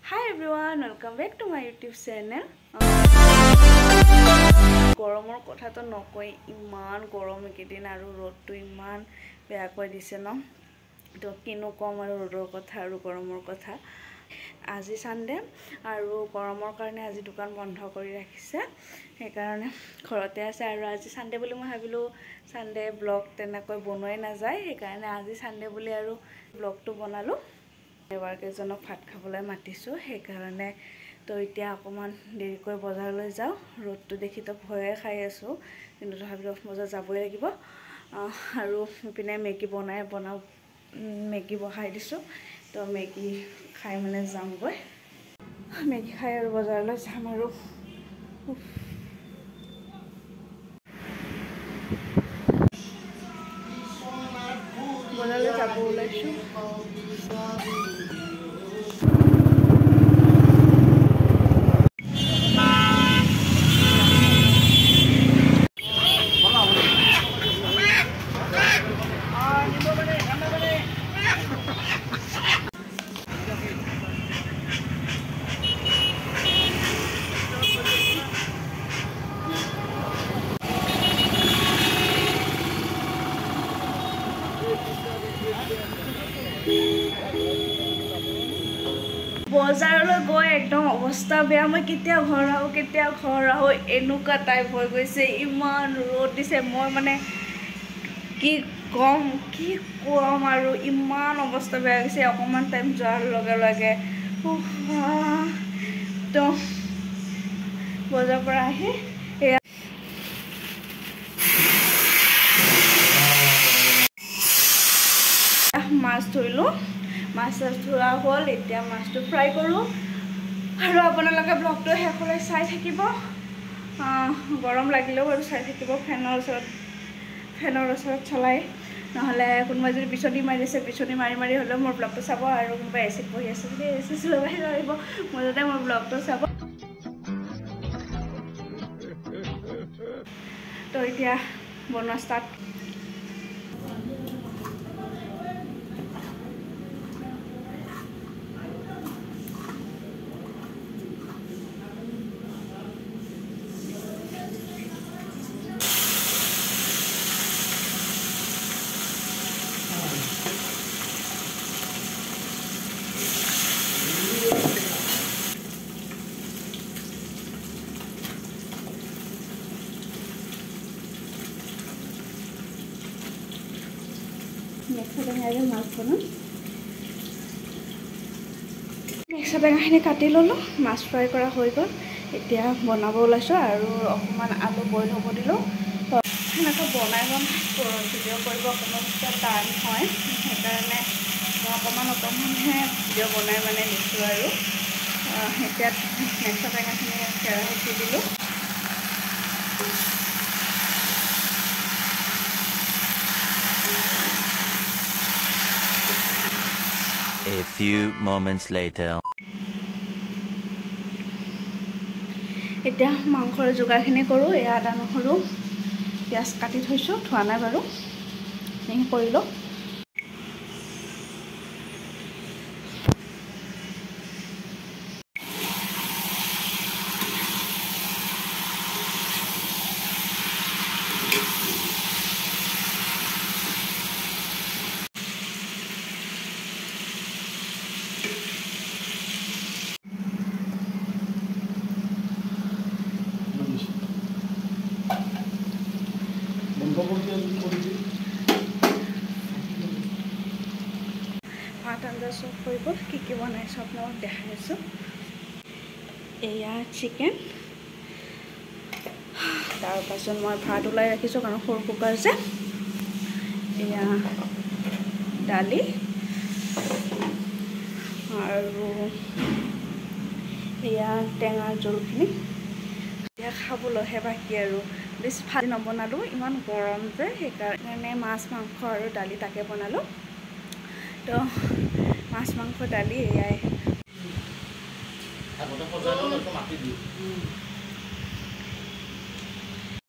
Hi everyone, welcome back to my YouTube channel. গৰমৰ কথাটো নকই ইমান গৰম একেদিন আৰু ৰ'দটো ইমান বেয়াকৈ দিছে ন তো কিনো কম আৰু ৰ'দৰ কথা আৰু গৰমৰ কথা আজি সানডে আৰু গৰমৰ কাৰণে আজি দোকান বন্ধ কৰি ৰাখিছে সেইকাৰণে ঘৰতে আছে আৰু আজি সানডে বুলি মই ভাবিলো সানডে ব্লগ তেনেকৈ বনোৱাই নাযায় সেইকাৰণে আজি সানডে বুলি আৰু ব্লগটো বনালো এবাৰ কেজনক ভাত খাবলৈ মাতিছো সেইকাৰণে তো এতিয়া অকমান দেৰিকৈ বজাৰলৈ যাও ৰ'দটো দেখি তো ভয়ে খাই আছো কিন্তু তথাপিও বজাৰ যাবই লাগিব আৰু পিনে মেগী বনাও মেগী বহাই দিছো তো মেগী খাই মানে যামগৈ মেগী খাই আৰু বজাৰলৈ যাম আৰু বজাৰলৈ যাব ওলাইছো বজাৰলৈ গৈ একদম অৱস্থা বেয়া মই কেতিয়া ঘৰ আহো এনুকা টাইপ হৈ গৈছে ইমান ৰ'দ দিছে মই মানে কি কম আৰু ইমান অৱস্থা বেয়া গৈছে অকমান টাইম যোৱাৰ লগে লগে তো বজাৰ পৰা আহি মাছ ধৰিলো মাছ ধৰা হ'ল এতিয়া মাছটো ফ্ৰাই কৰো আৰু আপোনালোকে ব্লগটো শেষলৈ চাই থাকিব গৰম লাগিলেও আৰু চাই থাকিব ফেনৰ ওচৰত চলাই নহলে কোনোবাই যদি বিচনী মাৰিছে বিচনী মাৰি হ'লেও মোৰ ব্লগটো চাব আৰু কোনোবাই এচিড বহি আছে যদি এচিড লগাই আহিব মজতে মোৰ ব্লগটো চাব তো এতিয়া বনোৱা ষ্টাৰ্ট নেক্সট টেঙাখিনি কাটি ল'লো মাছ ফ্ৰাই কৰা হৈ গ'ল এতিয়া বনাব ওলাইছোঁ আৰু অকণমান আলু বইল হ'ব দিলোঁ সেনেকৈ বনাই ভিডিঅ' কৰিব অকণমান টান হয় সেইকাৰণে মই অকণমানহে ভিডিঅ' বনাই মানে দিছোঁ আৰু এতিয়া নেক্সট টেঙাখিনি কেৰাহীত দি দিলোঁ A few moments later. এতিয়া মাংসৰ যোগাৰখিনি কৰোঁ এয়া আদা নহৰু পিঁয়াজ কাটি থৈছোঁ ধোৱা নাই বাৰু এই কৰিলোঁ ভাত আঞ্জা চব হৈ গ'ল কি বনাইছোঁ আপোনালোকক দেখাই আছোঁ এয়া চিকেন তাৰপাছত মই ভাত ওলাই ৰাখিছোঁ কাৰণ সৰু কুকাৰ যে এয়া দালি আৰু এয়া টেঙাৰ জোলখিনি এতিয়া খাবলৈহে বাকী আৰু বেছি ভাত নবনালোঁ ইমান গৰম যে সেইকাৰণে মাছ মাংস আৰু দালি তাকে বনালোঁ তো মাছ মাংস দালি এয়াই